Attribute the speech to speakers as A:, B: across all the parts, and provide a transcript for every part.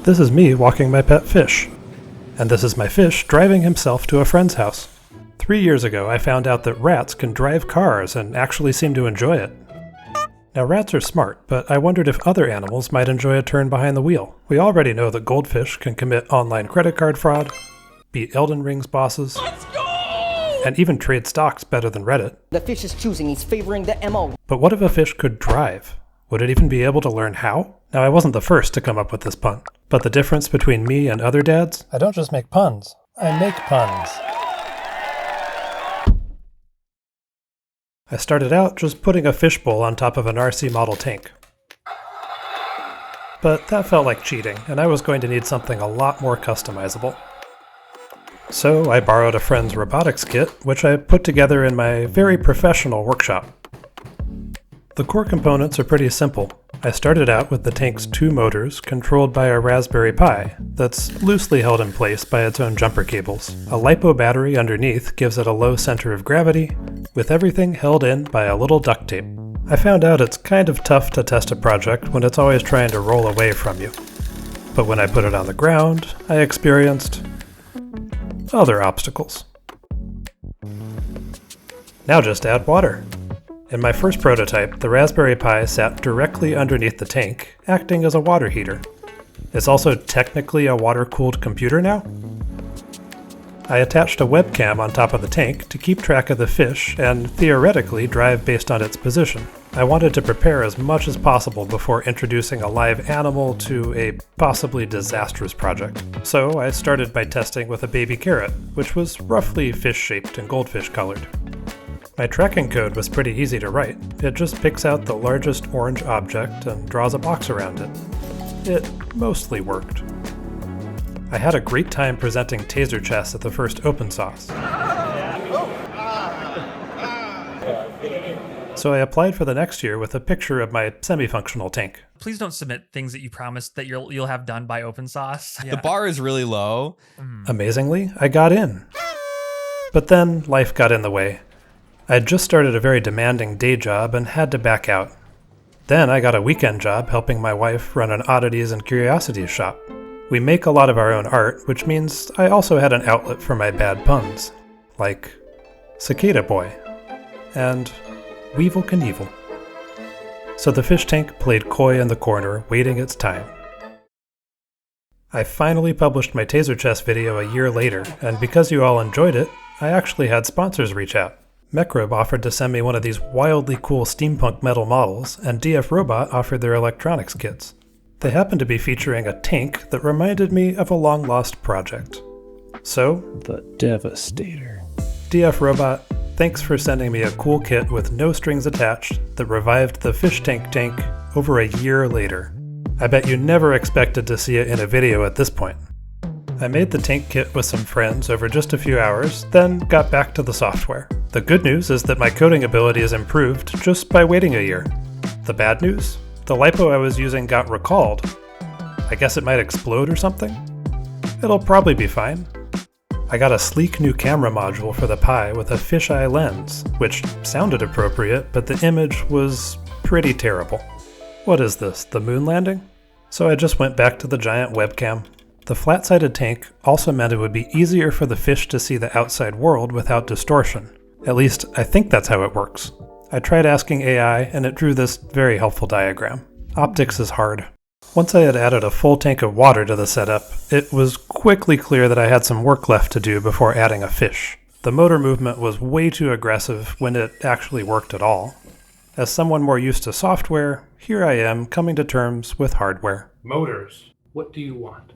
A: This is me walking my pet fish. And this is my fish driving himself to a friend's house. 3 years ago, I found out that rats can drive cars and actually seem to enjoy it. Now, rats are smart, but I wondered if other animals might enjoy a turn behind the wheel. We already know that goldfish can commit online credit card fraud, beat Elden Ring's bosses, and even trade stocks better than Reddit.
B: The fish is choosing, he's favoring the MO.
A: But what if a fish could drive? Would it even be able to learn how? Now, I wasn't the first to come up with this pun, but the difference between me and other dads? I don't just make puns, I make puns. I started out just putting a fishbowl on top of an RC model tank. But that felt like cheating, and I was going to need something a lot more customizable. So I borrowed a friend's robotics kit, which I put together in my very professional workshop. The core components are pretty simple. I started out with the tank's 2 motors controlled by a Raspberry Pi that's loosely held in place by its own jumper cables. A LiPo battery underneath gives it a low center of gravity, with everything held in by a little duct tape. I found out it's kind of tough to test a project when it's always trying to roll away from you. But when I put it on the ground, I experienced other obstacles. Now just add water. In my first prototype, the Raspberry Pi sat directly underneath the tank, acting as a water heater. It's also technically a water-cooled computer now. I attached a webcam on top of the tank to keep track of the fish and theoretically drive based on its position. I wanted to prepare as much as possible before introducing a live animal to a possibly disastrous project. So I started by testing with a baby carrot, which was roughly fish-shaped and goldfish colored. My tracking code was pretty easy to write. It just picks out the largest orange object and draws a box around it. It mostly worked. I had a great time presenting taser chess at the first open source. So I applied for the next year with a picture of my semi-functional tank.
C: Please don't submit things that you promised that you'll have done by open source. Yeah.
D: The bar is really low.
A: Amazingly, I got in. But then life got in the way. I had just started a very demanding day job and had to back out. Then I got a weekend job helping my wife run an oddities and curiosities shop. We make a lot of our own art, which means I also had an outlet for my bad puns, like Cicada Boy and Weevil Knievel. So the fish tank played coy in the corner, waiting its time. I finally published my taser chess video a year later, and because you all enjoyed it, I actually had sponsors reach out. Mecrob offered to send me one of these wildly cool steampunk metal models, and DF Robot offered their electronics kits. They happened to be featuring a tank that reminded me of a long-lost project. So,
E: The Devastator.
A: DF Robot, thanks for sending me a cool kit with no strings attached that revived the fish tank over a year later. I bet you never expected to see it in a video at this point. I made the tank kit with some friends over just a few hours, then got back to the software. The good news is that my coding ability is improved just by waiting a year. The bad news? The LiPo I was using got recalled. I guess it might explode or something? It'll probably be fine. I got a sleek new camera module for the Pi with a fisheye lens, which sounded appropriate, but the image was pretty terrible. What is this, the moon landing? So I just went back to the giant webcam. The flat-sided tank also meant it would be easier for the fish to see the outside world without distortion. At least, I think that's how it works. I tried asking AI, and it drew this very helpful diagram. Optics is hard. Once I had added a full tank of water to the setup, it was quickly clear that I had some work left to do before adding a fish. The motor movement was way too aggressive when it actually worked at all. As someone more used to software, here I am coming to terms with hardware.
E: Motors. What do you want?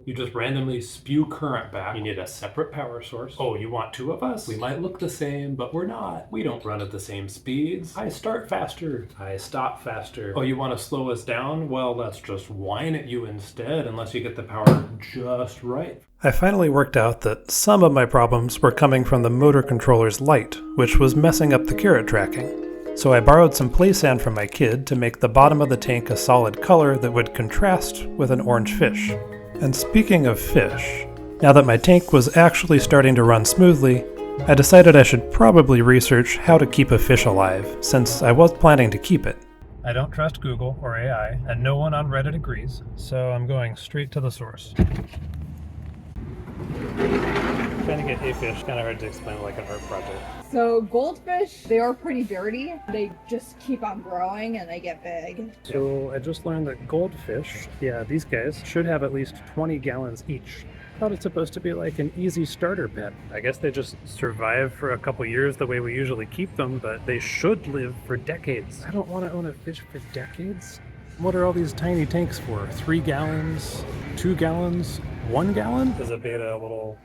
E: You just randomly spew current back. You need a separate power source. Oh, you want 2 of us? We might look the same, but we're not. We don't run at the same speeds. I start faster. I stop faster. Oh, you want to slow us down? Well, let's just whine at you instead, unless you get the power just right.
A: I finally worked out that some of my problems were coming from the motor controller's light, which was messing up the carrot tracking. So I borrowed some play sand from my kid to make the bottom of the tank a solid color that would contrast with an orange fish. And speaking of fish, now that my tank was actually starting to run smoothly, I decided I should probably research how to keep a fish alive, since I was planning to keep it. I don't trust Google or AI, and no one on Reddit agrees, so I'm going straight to the source. Trying to get a fish, kind of hard to explain like an art project.
D: So goldfish, they are pretty dirty. They just keep on growing and they get big.
A: So I just learned that goldfish, yeah, these guys should have at least 20 gallons each. Thought it's supposed to be like an easy starter pet. I guess they just survive for a couple years the way we usually keep them, but they should live for decades. I don't want to own a fish for decades. What are all these tiny tanks for? 3 gallons, 2 gallons, 1 gallon? Is a beta a little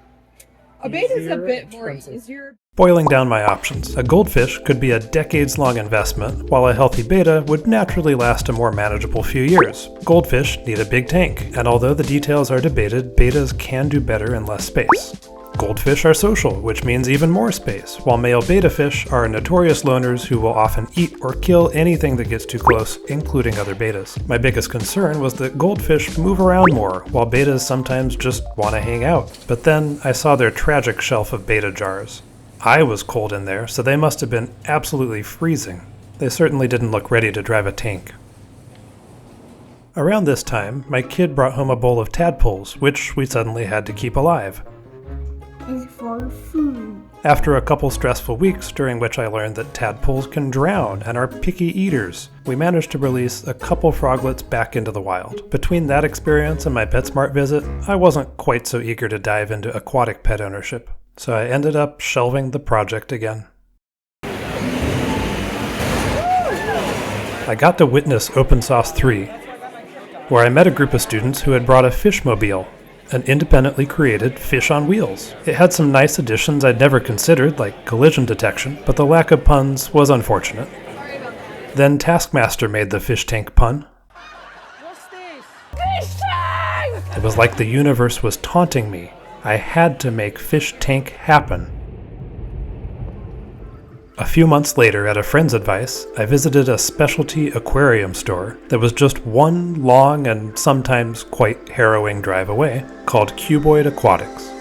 D: A beta's a bit
A: expensive?
D: more easier.
A: Boiling down my options, a goldfish could be a decades-long investment, while a healthy beta would naturally last a more manageable few years. Goldfish need a big tank, and although the details are debated, betas can do better in less space. Goldfish are social, which means even more space, while male beta fish are notorious loners who will often eat or kill anything that gets too close, including other betas. My biggest concern was that goldfish move around more, while betas sometimes just want to hang out. But then I saw their tragic shelf of beta jars. I was cold in there, so they must have been absolutely freezing. They certainly didn't look ready to drive a tank. Around this time, my kid brought home a bowl of tadpoles, which we suddenly had to keep alive.
D: For food.
A: After a couple stressful weeks during which I learned that tadpoles can drown and are picky eaters, we managed to release a couple froglets back into the wild. Between that experience and my PetSmart visit, I wasn't quite so eager to dive into aquatic pet ownership, so I ended up shelving the project again. I got to witness Open Sauce 3, where I met a group of students who had brought a FishMobile, an independently created fish on wheels. It had some nice additions I'd never considered, like collision detection, but the lack of puns was unfortunate. Then Taskmaster made the fish tank pun.
B: What's this?
D: Fish tank!
A: It was like the universe was taunting me. I had to make Fish Tank happen. A few months later, at a friend's advice, I visited a specialty aquarium store that was just one long and sometimes quite harrowing drive away, called Cuboid Aquatics.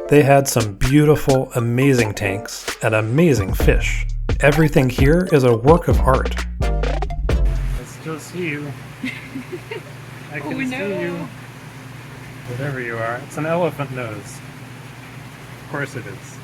A: They had some beautiful, amazing tanks and amazing fish. Everything here is a work of art. I still see you. I can see you. Whatever you are, it's an elephant nose. Of course it is.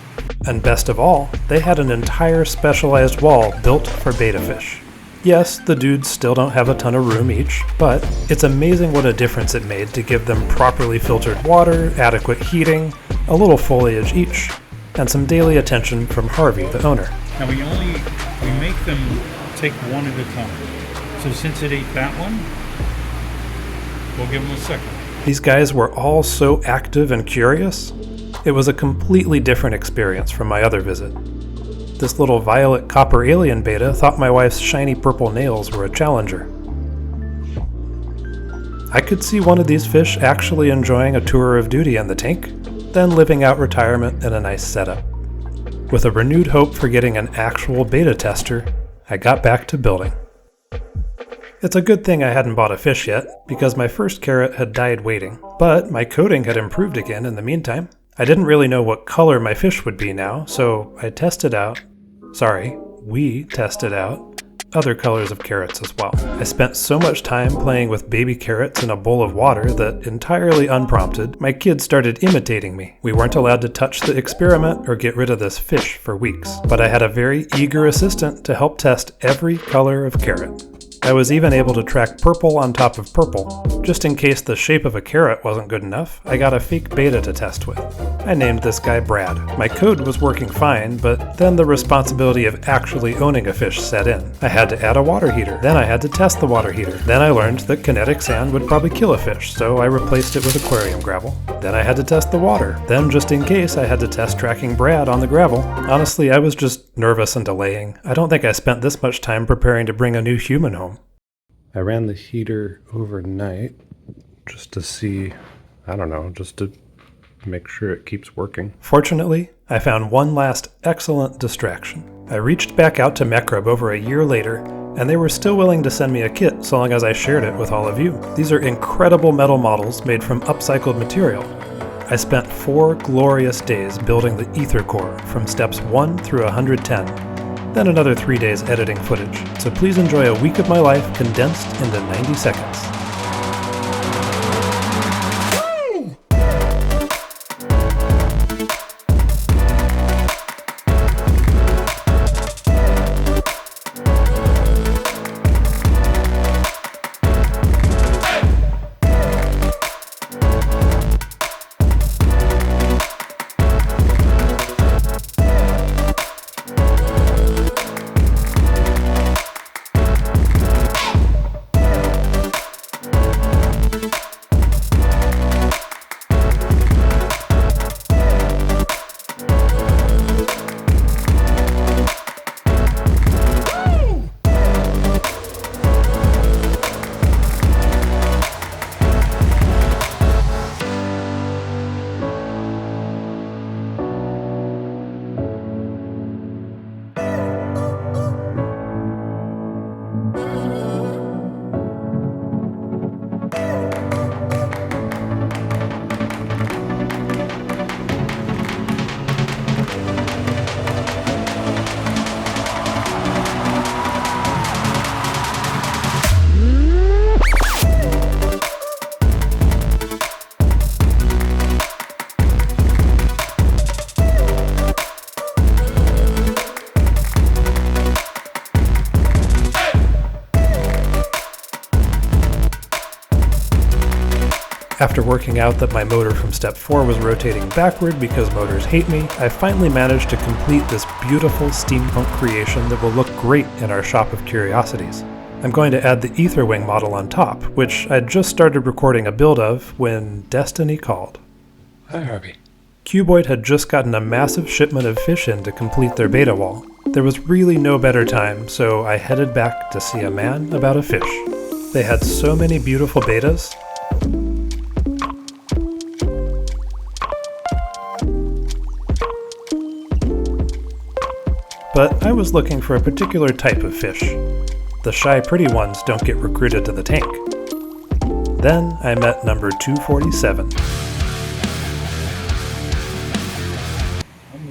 A: And best of all, they had an entire specialized wall built for beta fish. Yes, the dudes still don't have a ton of room each, but it's amazing what a difference it made to give them properly filtered water, adequate heating, a little foliage each, and some daily attention from Harvey, the owner.
F: Now we make them take one at a time. So since it ate that one, we'll give them a second.
A: These guys were all so active and curious. It was a completely different experience from my other visit. This little violet copper alien beta thought my wife's shiny purple nails were a challenger. I could see one of these fish actually enjoying a tour of duty in the tank, then living out retirement in a nice setup. With a renewed hope for getting an actual beta tester, I got back to building. It's a good thing I hadn't bought a fish yet, because my first carrot had died waiting, but my coating had improved again in the meantime. I didn't really know what color my fish would be now, so we tested out other colors of carrots as well. I spent so much time playing with baby carrots in a bowl of water that, entirely unprompted, my kids started imitating me. We weren't allowed to touch the experiment or get rid of this fish for weeks, but I had a very eager assistant to help test every color of carrot. I was even able to track purple on top of purple. Just in case the shape of a carrot wasn't good enough, I got a fake beta to test with. I named this guy Brad. My code was working fine, but then the responsibility of actually owning a fish set in. I had to add a water heater, then I had to test the water heater. Then I learned that kinetic sand would probably kill a fish, so I replaced it with aquarium gravel. Then I had to test the water. Then, just in case, I had to test tracking Brad on the gravel. Honestly, I was just nervous and delaying. I don't think I spent this much time preparing to bring a new human home. I ran the heater overnight just to see, just to make sure it keeps working. Fortunately, I found one last excellent distraction. I reached back out to Mecrob over a year later, and they were still willing to send me a kit so long as I shared it with all of you. These are incredible metal models made from upcycled material. I spent 4 glorious days building the Aethercore from steps 1 through 110. then another 3 days editing footage, so please enjoy a week of my life condensed into 90 seconds. After working out that my motor from step 4 was rotating backward because motors hate me, I finally managed to complete this beautiful steampunk creation that will look great in our shop of curiosities. I'm going to add the Aetherwing model on top, which I'd just started recording a build of when Destiny called.
E: Hi, Harvey.
A: Cuboid had just gotten a massive shipment of fish in to complete their beta wall. There was really no better time, so I headed back to see a man about a fish. They had so many beautiful betas. But I was looking for a particular type of fish. The shy pretty ones don't get recruited to the tank. Then I met number 247.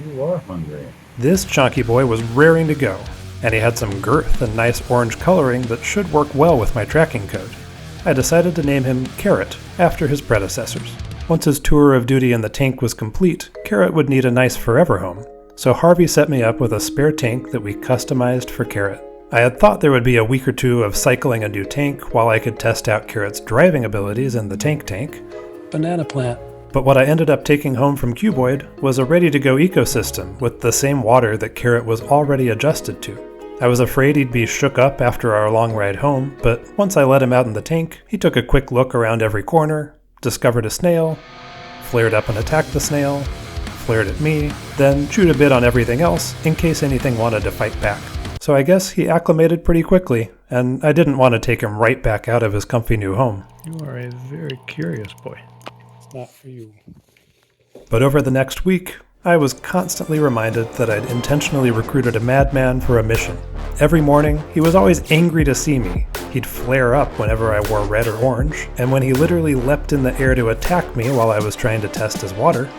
F: You are hungry.
A: This chonky boy was raring to go, and he had some girth and nice orange coloring that should work well with my tracking code. I decided to name him Carrot, after his predecessors. Once his tour of duty in the tank was complete, Carrot would need a nice forever home. So Harvey set me up with a spare tank that we customized for Carrot. I had thought there would be a week or two of cycling a new tank while I could test out Carrot's driving abilities in the tank.
E: Banana plant.
A: But what I ended up taking home from Cuboid was a ready-to-go ecosystem with the same water that Carrot was already adjusted to. I was afraid he'd be shook up after our long ride home, but once I let him out in the tank, he took a quick look around every corner, discovered a snail, flared up and attacked the snail, flared at me, then chewed a bit on everything else in case anything wanted to fight back. So I guess he acclimated pretty quickly, and I didn't want to take him right back out of his comfy new home.
F: You are a very curious boy.
E: It's not for you.
A: But over the next week, I was constantly reminded that I'd intentionally recruited a madman for a mission. Every morning, he was always angry to see me. He'd flare up whenever I wore red or orange, and when he literally leapt in the air to attack me while I was trying to test his water,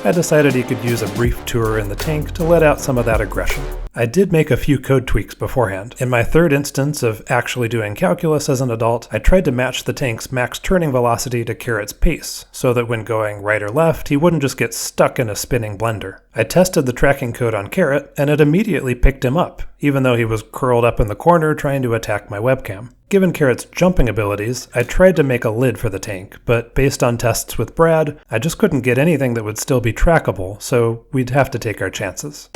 A: I decided he could use a brief tour in the tank to let out some of that aggression. I did make a few code tweaks beforehand. In my third instance of actually doing calculus as an adult, I tried to match the tank's max turning velocity to Carrot's pace, so that when going right or left, he wouldn't just get stuck in a spinning blender. I tested the tracking code on Carrot, and it immediately picked him up, even though he was curled up in the corner trying to attack my webcam. Given Carrot's jumping abilities, I tried to make a lid for the tank, but based on tests with Brad, I just couldn't get anything that would still be trackable, so we'd have to take our chances.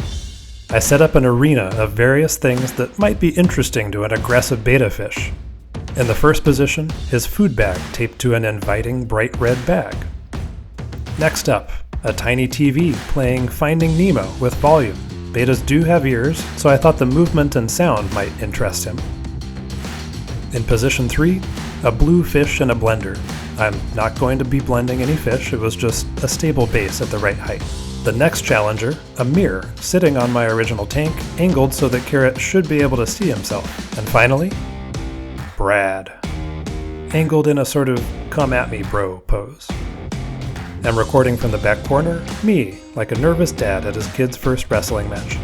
A: I set up an arena of various things that might be interesting to an aggressive beta fish. In the first position, his food bag taped to an inviting bright red bag. Next up, a tiny TV playing Finding Nemo with volume. Betas do have ears, so I thought the movement and sound might interest him. In position 3, a blue fish in a blender. I'm not going to be blending any fish, it was just a stable base at the right height. The next challenger, a mirror, sitting on my original tank, angled so that Carrot should be able to see himself. And finally, Brad, angled in a sort of come at me bro pose. And recording from the back corner, me, like a nervous dad at his kid's first wrestling match.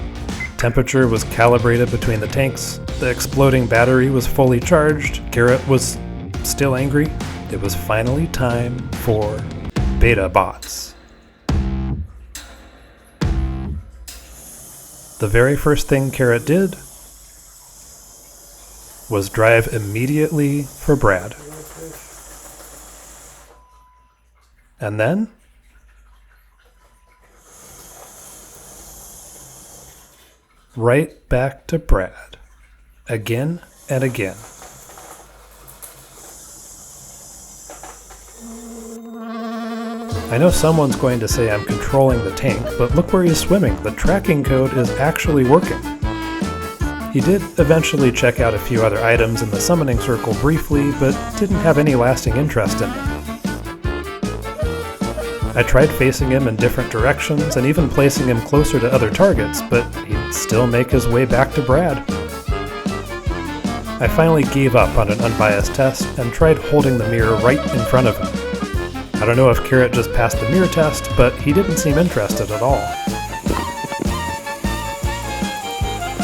A: temperature was calibrated between the tanks, the exploding battery was fully charged, Carrot was still angry. It was finally time for beta bots. The very first thing Carrot did was drive immediately for Brad. And then right back to Brad, again and again. I know someone's going to say I'm controlling the tank, but look where he's swimming. The tracking code is actually working. He did eventually check out a few other items in the summoning circle briefly, but didn't have any lasting interest in them. I tried facing him in different directions and even placing him closer to other targets, but he'd still make his way back to Brad. I finally gave up on an unbiased test and tried holding the mirror right in front of him. I don't know if Carrot just passed the mirror test, but he didn't seem interested at all.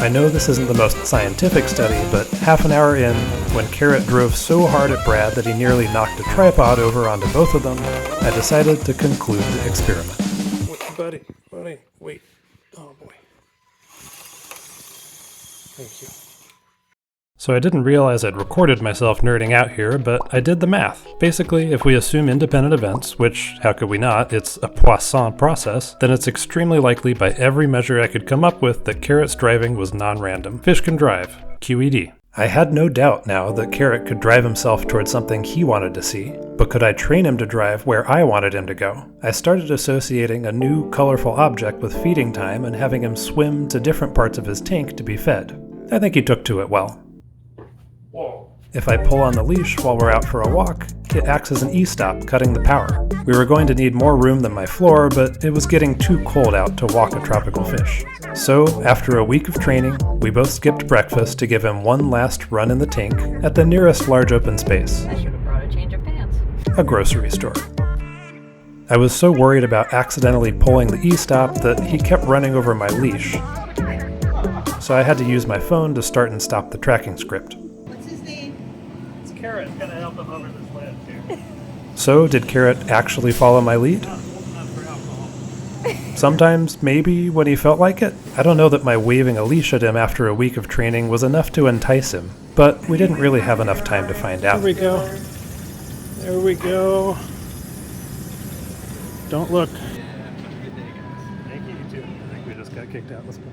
A: I know this isn't the most scientific study, but half an hour in, when Carrot drove so hard at Brad that he nearly knocked a tripod over onto both of them, I decided to conclude the experiment.
E: Wait, buddy, wait. Oh boy. Thank you.
A: So I didn't realize I'd recorded myself nerding out here, but I did the math. Basically, if we assume independent events, which, how could we not, it's a Poisson process, then it's extremely likely by every measure I could come up with that Carrot's driving was non-random. Fish can drive. QED. I had no doubt now that Carrot could drive himself towards something he wanted to see, but could I train him to drive where I wanted him to go? I started associating a new, colorful object with feeding time and having him swim to different parts of his tank to be fed. I think he took to it well. If I pull on the leash while we're out for a walk, it acts as an e-stop, cutting the power. We were going to need more room than my floor, but it was getting too cold out to walk a tropical fish. So, after a week of training, we both skipped breakfast to give him one last run in the tank at the nearest large open space.
B: I should have brought a change of pants.
A: A grocery store. I was so worried about accidentally pulling the e-stop that he kept running over my leash. So I had to use my phone to start and stop the tracking script.
E: Carrot's gonna help him over this ledge here.
A: So, did Carrot actually follow my lead? Sometimes, maybe, when he felt like it. I don't know that my waving a leash at him after a week of training was enough to entice him, but we didn't really have enough time to find out.
E: There we go. There we go. Don't look. Thank you, too. I think we just got kicked out. Let's go.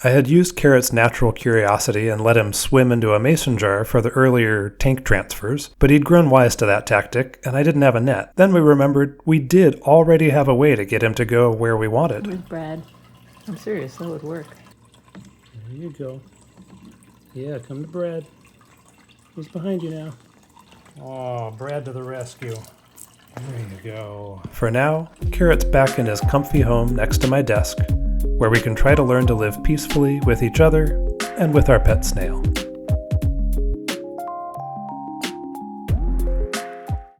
A: I had used Carrot's natural curiosity and let him swim into a mason jar for the earlier tank transfers, but he'd grown wise to that tactic, and I didn't have a net. Then we remembered we did already have a way to get him to go where we wanted.
B: With Brad. I'm serious, that would work.
E: There you go. Yeah, come to Brad. He's behind you now. Oh, Brad to the rescue. There you go.
A: For now, Carrot's back in his comfy home next to my desk, where we can try to learn to live peacefully with each other and with our pet snail.